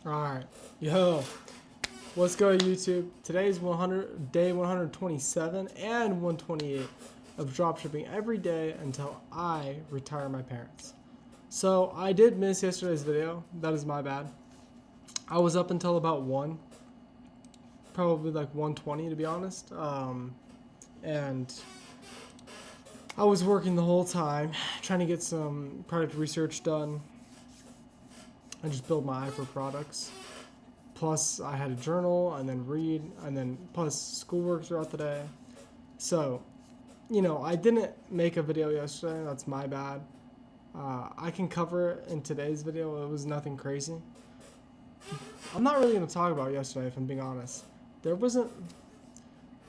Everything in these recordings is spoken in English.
Alright, yo, what's good YouTube? Today's day 127 and 128 of dropshipping every day until I retire my parents. So I did miss yesterday's video, that is my bad. I was up until about 1, probably like 1:20 to be honest, and I was working the whole time, trying to get some product research done. I just build my eye for products. Plus, I had a journal and then read, and then plus schoolwork throughout the day. So, I didn't make a video yesterday. That's my bad. I can cover it in today's video. It was nothing crazy. I'm not really going to talk about yesterday, if I'm being honest. There wasn't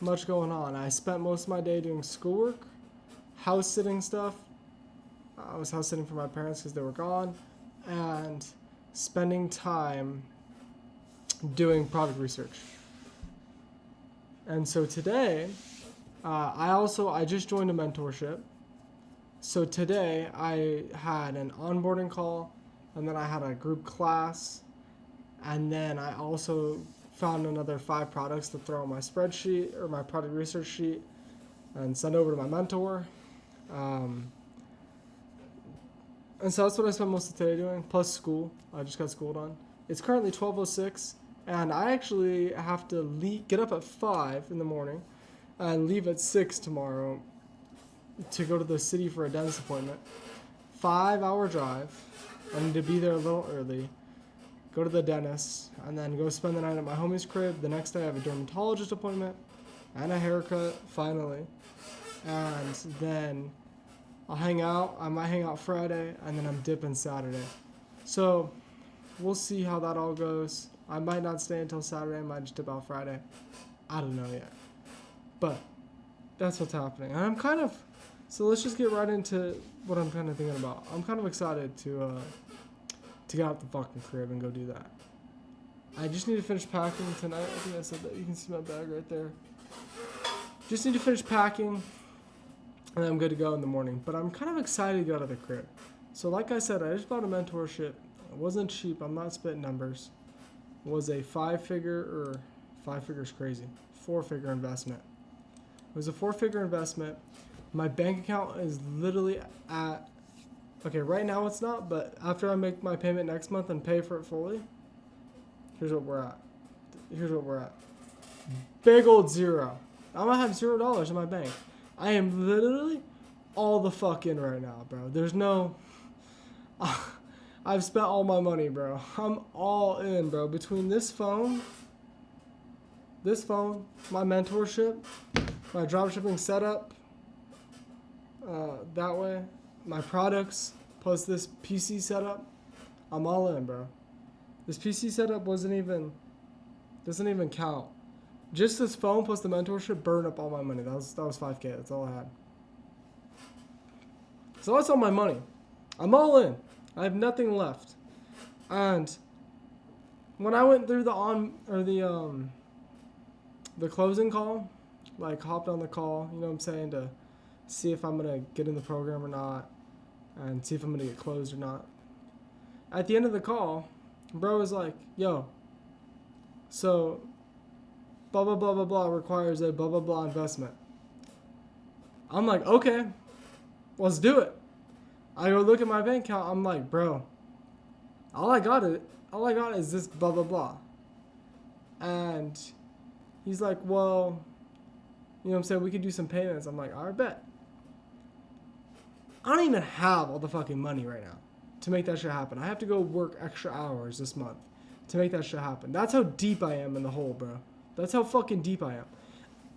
much going on. I spent most of my day doing schoolwork, house sitting stuff. I was house sitting for my parents because they were gone, and spending time doing product research. And so today, I just joined a mentorship. So today I had an onboarding call, and then I had a group class, and then I also found another 5 products to throw on my spreadsheet or my product research sheet and send over to my mentor. And so that's what I spent most of today doing, plus school. I just got school done. It's currently 12:06, and I actually have to get up at 5 in the morning and leave at 6 tomorrow to go to the city for a dentist appointment. 5-hour drive. I need to be there a little early, go to the dentist, and then go spend the night at my homie's crib. The next day I have a dermatologist appointment and a haircut, finally. And then I'll hang out. I might hang out Friday, and then I'm dipping Saturday. So we'll see how that all goes. I might not stay until Saturday. I might just dip out Friday. I don't know yet. But that's what's happening. And so let's just get right into what I'm kind of thinking about. I'm kind of excited to get out the fucking crib and go do that. I just need to finish packing tonight. I think I said that. You can see my bag right there. Just need to finish packing, and then I'm good to go in the morning. But I'm kind of excited to get out of the crib. So like I said, I just bought a mentorship. It wasn't cheap. I'm not spitting numbers. It was a 5-figure crazy. 4-figure investment. It was a 4-figure investment. My bank account is literally at, okay, right now it's not, but after I make my payment next month and pay for it fully, here's what we're at. Big old zero. I'm gonna have $0 in my bank. I am literally all the fuck in right now, bro. There's no... I've spent all my money, bro. I'm all in, bro. Between this phone, my mentorship, my dropshipping setup, that way, my products, plus this PC setup, I'm all in, bro. This PC setup doesn't even count. Just this phone plus the mentorship burned up all my money. That was $5K. That's all I had. So that's all my money. I'm all in. I have nothing left. And when I went through the closing call, like hopped on the call, you know what I'm saying, to see if I'm gonna get in the program or not, and see if I'm gonna get closed or not. At the end of the call, bro was like, yo, so blah blah blah blah blah requires a blah blah blah investment. I'm like, okay, let's do it. I go look at my bank account. I'm like, bro, all I got is this blah blah blah. And he's like, well, you know what I'm saying, we could do some payments. I'm like, I bet. I don't even have all the fucking money right now to make that shit happen. I have to go work extra hours this month to make that shit happen. That's how deep I am in the hole, bro. That's how fucking deep I am.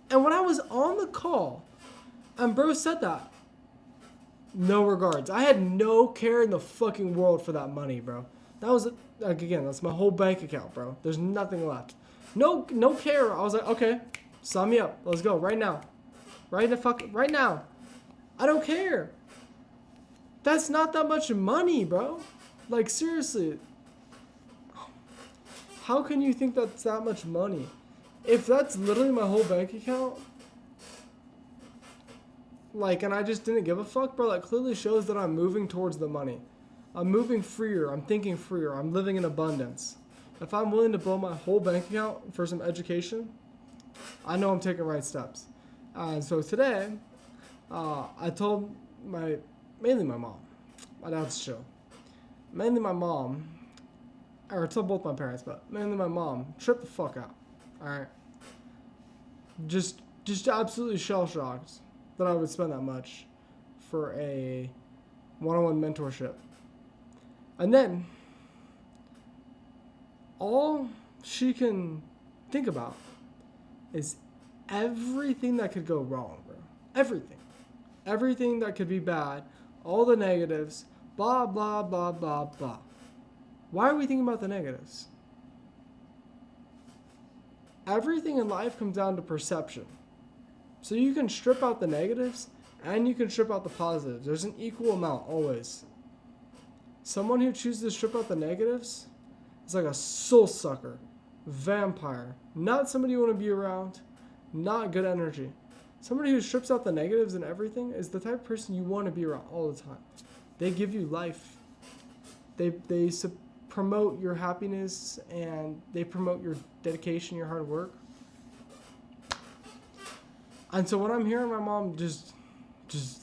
And when I was on the call, and bro said that, no regards. I had no care in the fucking world for that money, bro. That was, like, again, that's my whole bank account, bro. There's nothing left. No care. I was like, okay, sign me up. Let's go right now. Right now. I don't care. That's not that much money, bro. Like, seriously. How can you think that's that much money? If that's literally my whole bank account, like, and I just didn't give a fuck, bro, that clearly shows that I'm moving towards the money. I'm moving freer. I'm thinking freer. I'm living in abundance. If I'm willing to blow my whole bank account for some education, I know I'm taking right steps. And so today, I told mainly my mom. My dad's chill. Mainly my mom, or I told both my parents, but mainly my mom, trip the fuck out. Alright? Just absolutely shell shocked that I would spend that much for a one-on-one mentorship. And then, all she can think about is everything that could go wrong, bro. Everything. Everything that could be bad. All the negatives. Blah, blah, blah, blah, blah. Why are we thinking about the negatives? Everything in life comes down to perception. So you can strip out the negatives and you can strip out the positives. There's an equal amount, always. Someone who chooses to strip out the negatives is like a soul sucker. Vampire. Not somebody you want to be around. Not good energy. Somebody who strips out the negatives and everything is the type of person you want to be around all the time. They give you life. They promote your happiness and they promote your dedication, your hard work. And so when I'm hearing my mom just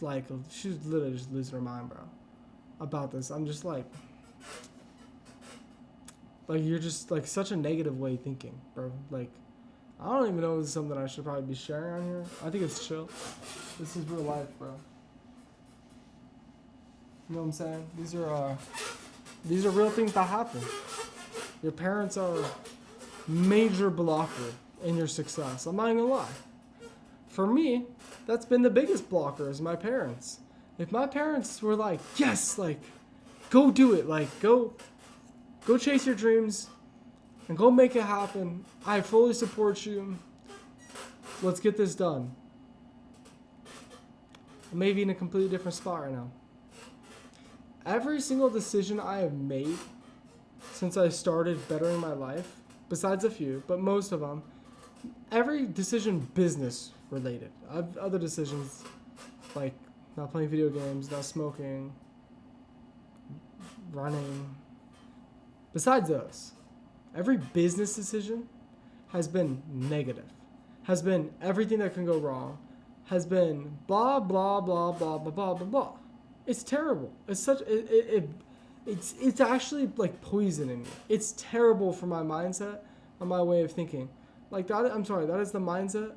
like, she's literally just losing her mind, bro, about this, I'm just like you're just like such a negative way of thinking, bro. Like, I don't even know if this is something I should probably be sharing on here. I think it's chill. This is real life, bro. You know what I'm saying? These are real things that happen. Your parents are a major blocker in your success. I'm not even gonna lie. For me, that's been the biggest blocker is my parents. If my parents were like, yes, like, go do it, like, go chase your dreams and go make it happen. I fully support you. Let's get this done. I may be in a completely different spot right now. Every single decision I have made since I started bettering my life, besides a few, but most of them, every decision business related. I have other decisions like not playing video games, not smoking, running. Besides those, every business decision has been negative, has been everything that can go wrong, has been blah, blah, blah, blah, blah, blah, blah, blah. It's terrible. It's actually like poison in me. It's terrible for my mindset and my way of thinking. Like that, I'm sorry, that is the mindset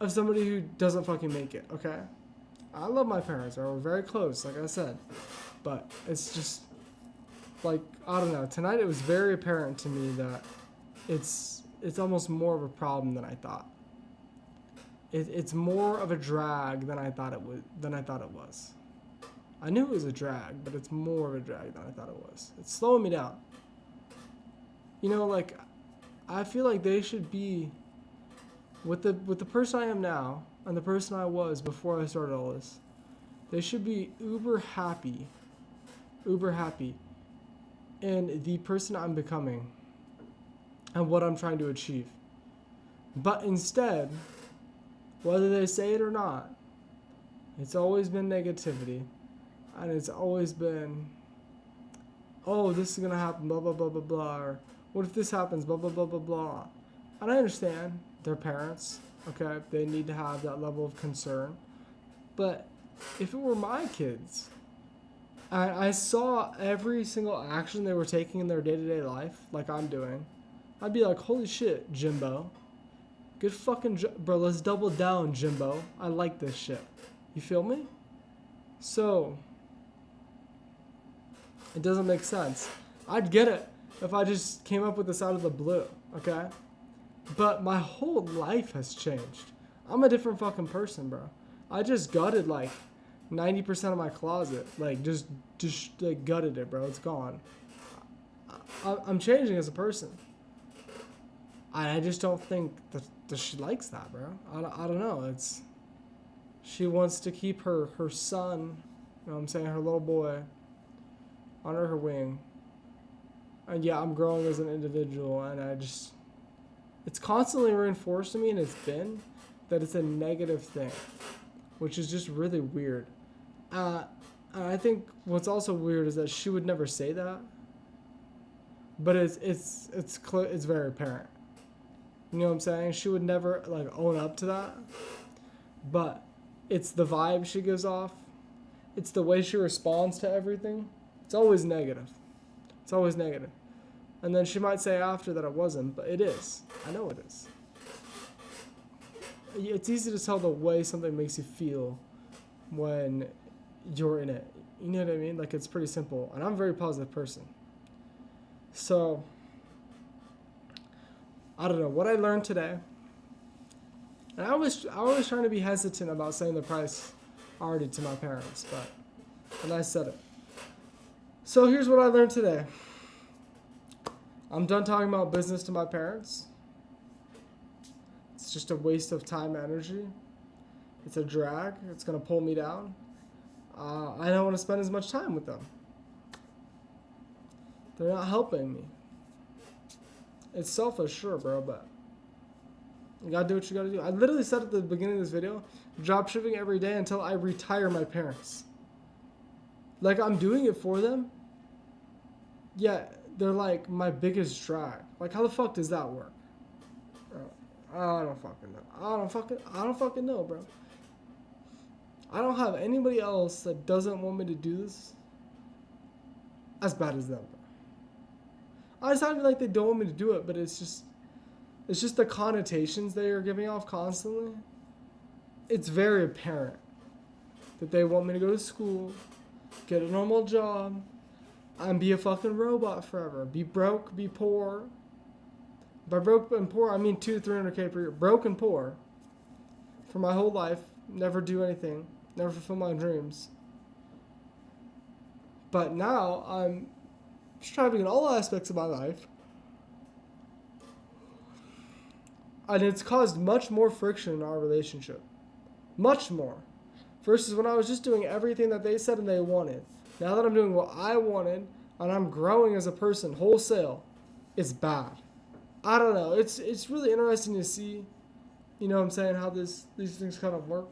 of somebody who doesn't fucking make it, okay? I love my parents, we're very close, like I said. But it's just, like, I don't know. Tonight it was very apparent to me that it's almost more of a problem than I thought. It's more of a drag than I thought it was. I knew it was a drag, but it's more of a drag than I thought it was. It's slowing me down. You know, like, I feel like they should be with the person I am now and the person I was before I started all this. They should be uber happy in the person I'm becoming and what I'm trying to achieve. But instead, whether they say it or not, it's always been negativity. And it's always been, oh, this is going to happen, blah, blah, blah, blah, blah. Or what if this happens, blah, blah, blah, blah, blah. And I understand they're parents, okay? They need to have that level of concern. But if it were my kids, I saw every single action they were taking in their day-to-day life, like I'm doing, I'd be like, holy shit, Jimbo. Good fucking bro, let's double down, Jimbo. I like this shit. You feel me? So, it doesn't make sense. I'd get it if I just came up with this out of the blue, okay? But my whole life has changed. I'm a different fucking person, bro. I just gutted like 90% of my closet. Like, just like gutted it, bro. It's gone. I'm changing as a person. I just don't think that she likes that, bro. I don't know. She wants to keep her son, you know what I'm saying, her little boy, under her wing. And yeah, I'm growing as an individual, and it's constantly reinforced to me, and it's been, that it's a negative thing, which is just really weird. And I think what's also weird is that she would never say that, but it's very apparent. You know what I'm saying? She would never like own up to that, but it's the vibe she gives off. It's the way she responds to everything. It's always negative. It's always negative. And then she might say after that it wasn't, but it is. I know it is. It's easy to tell the way something makes you feel when you're in it. You know what I mean? Like, it's pretty simple. And I'm a very positive person. So, I don't know. What I learned today, and I was trying to be hesitant about saying the price already to my parents, and I said it. So here's what I learned today. I'm done talking about business to my parents. It's just a waste of time and energy. It's a drag. It's going to pull me down. I don't want to spend as much time with them. They're not helping me. It's selfish, sure, bro, but you gotta do what you gotta do. I literally said at the beginning of this video, dropshipping every day until I retire my parents. Like, I'm doing it for them, yet they're like my biggest drag. Like, how the fuck does that work? I don't fucking know. I don't fucking know, bro. I don't have anybody else that doesn't want me to do this as bad as them, bro. It's not even like they don't want me to do it, but it's just the connotations they are giving off constantly. It's very apparent that they want me to go to school, get a normal job, and be a fucking robot forever. Be broke, be poor. By broke and poor, I mean 200K to 300K per year. Broke and poor for my whole life. Never do anything. Never fulfill my dreams. But now I'm striving in all aspects of my life. And it's caused much more friction in our relationship. Much more. Versus when I was just doing everything that they said and they wanted. Now that I'm doing what I wanted and I'm growing as a person wholesale, it's bad. I don't know. It's really interesting to see, you know what I'm saying, how these things kind of work.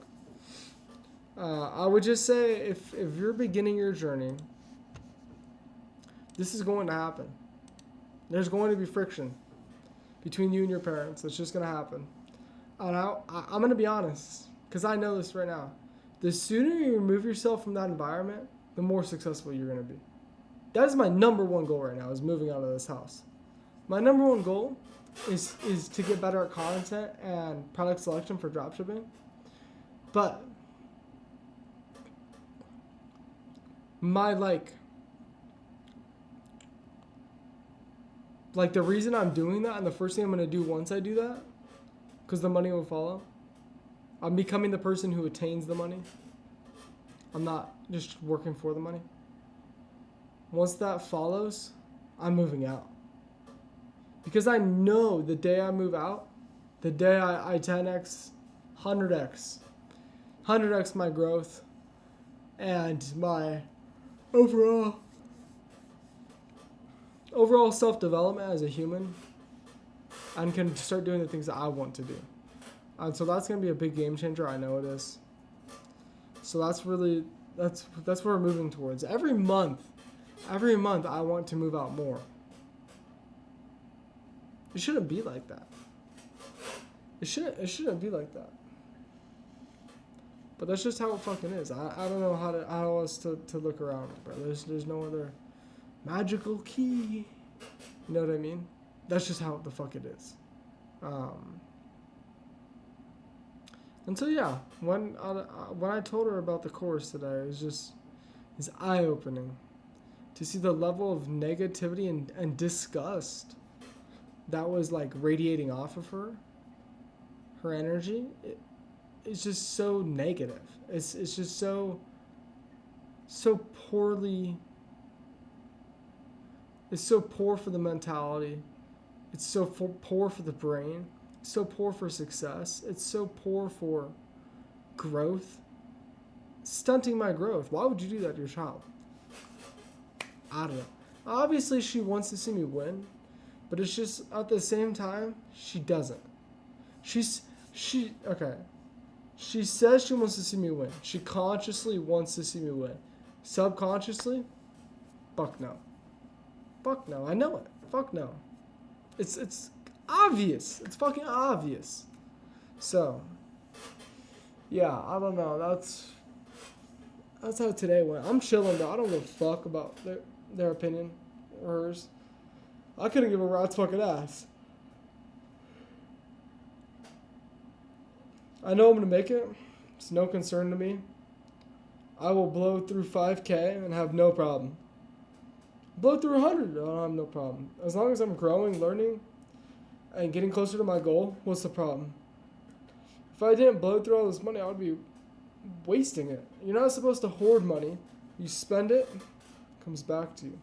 I would just say if you're beginning your journey, this is going to happen. There's going to be friction between you and your parents. It's just going to happen. And I'm going to be honest, because I know this right now. The sooner you remove yourself from that environment, the more successful you're going to be. That is my number one goal right now, is moving out of this house. My number one goal is to get better at content and product selection for dropshipping. But my like the reason I'm doing that, and the first thing I'm going to do once I do that, because the money will follow, I'm becoming the person who attains the money. I'm not just working for the money. Once that follows, I'm moving out. Because I know the day I move out, the day I 10x, 100x my growth, and my overall self-development as a human, and can start doing the things that I want to do. And so that's going to be a big game changer. I know it is. So that's what we're moving towards. Every month I want to move out more. It shouldn't be like that. It shouldn't be like that. But that's just how it fucking is. I don't know how else to look around it, bro. There's no other magical key. You know what I mean? That's just how the fuck it is. And so yeah, when I told her about the course today, it was eye-opening to see the level of negativity and disgust that was like radiating off of her energy. It's just so negative. It's just so poorly. It's so poor for the mentality. It's so poor for the brain. It's so poor for success. It's so poor for growth. Stunting my growth. Why would you do that to your child? I don't know. Obviously, she wants to see me win, but it's just at the same time, she doesn't. She says she wants to see me win. She consciously wants to see me win. Subconsciously, fuck no. Fuck no. I know it. Fuck no. It's obvious. It's fucking obvious. So, yeah, I don't know. That's how today went. I'm chilling, though. I don't give a fuck about their opinion or hers. I couldn't give a rat's fucking ass. I know I'm gonna make it. It's no concern to me. I will blow through 5K and have no problem. Blow through 100, I don't have no problem. As long as I'm growing, learning, and getting closer to my goal, what's the problem? If I didn't blow through all this money, I would be wasting it. You're not supposed to hoard money. You spend it, it comes back to you.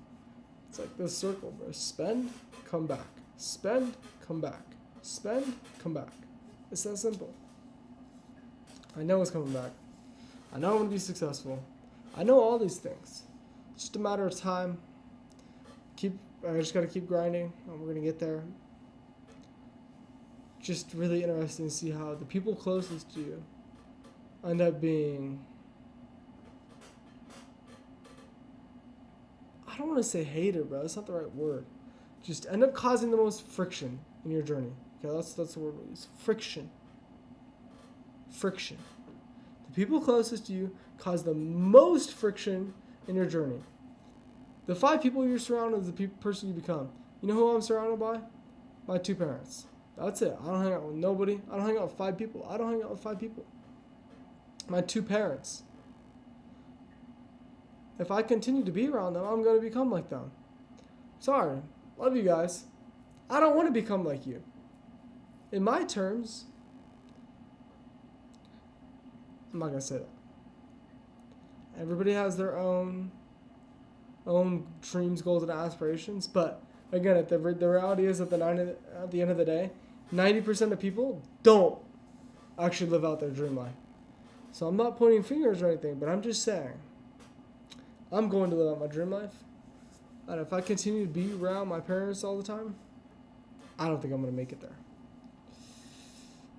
It's like this circle, bro. Spend, come back. Spend, come back. Spend, come back. It's that simple. I know it's coming back. I know I'm going to be successful. I know all these things. It's just a matter of time. I just got to keep grinding, and we're going to get there. Just really interesting to see how the people closest to you end up being, I don't want to say hater, bro. That's not the right word. Just end up causing the most friction in your journey. Okay, that's the word we use. Friction. Friction. The people closest to you cause the most friction in your journey. The 5 people you're surrounded is the person you become. You know who I'm surrounded by? My 2 parents. That's it. I don't hang out with nobody. I don't hang out with 5 people. I don't hang out with 5 people. My 2 parents. If I continue to be around them, I'm going to become like them. Sorry. Love you guys. I don't want to become like you. In my terms, I'm not going to say that. Everybody has their own dreams, goals, and aspirations. But again, the reality is at the end of the day, 90% of people don't actually live out their dream life. So I'm not pointing fingers or anything, but I'm just saying, I'm going to live out my dream life. And if I continue to be around my parents all the time, I don't think I'm going to make it there.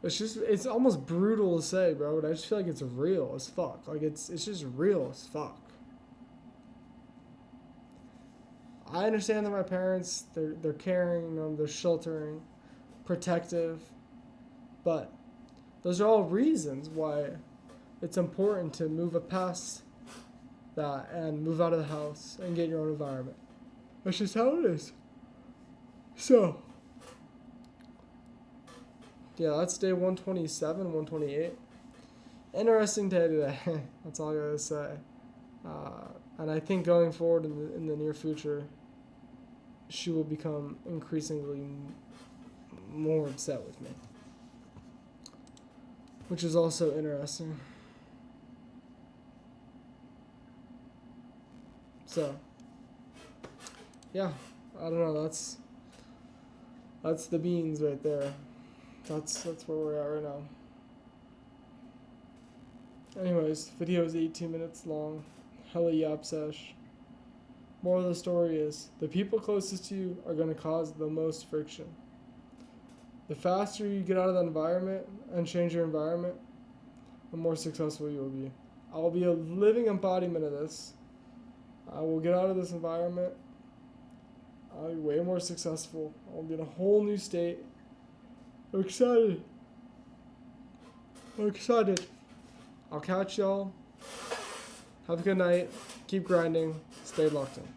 It's almost brutal to say, bro, but I just feel like it's real as fuck. Like, it's just real as fuck. I understand that my parents, they're caring, they're sheltering, protective, but those are all reasons why it's important to move past that and move out of the house and get your own environment. That's just how it is. So, yeah, that's day 127, 128. Interesting day today. That's all I gotta say. And I think going forward in the near future, she will become increasingly more upset with me, which is also interesting. So, yeah, I don't know. That's the beans right there. That's where we're at right now. Anyways, video is 18 minutes long. Hella yap sesh. Moral of the story is, the people closest to you are going to cause the most friction. The faster you get out of the environment and change your environment, the more successful you will be. I will be a living embodiment of this. I will get out of this environment. I'll be way more successful. I'll be in a whole new state. I'm excited. I'll catch y'all. Have a good night. Keep grinding. Stay locked in.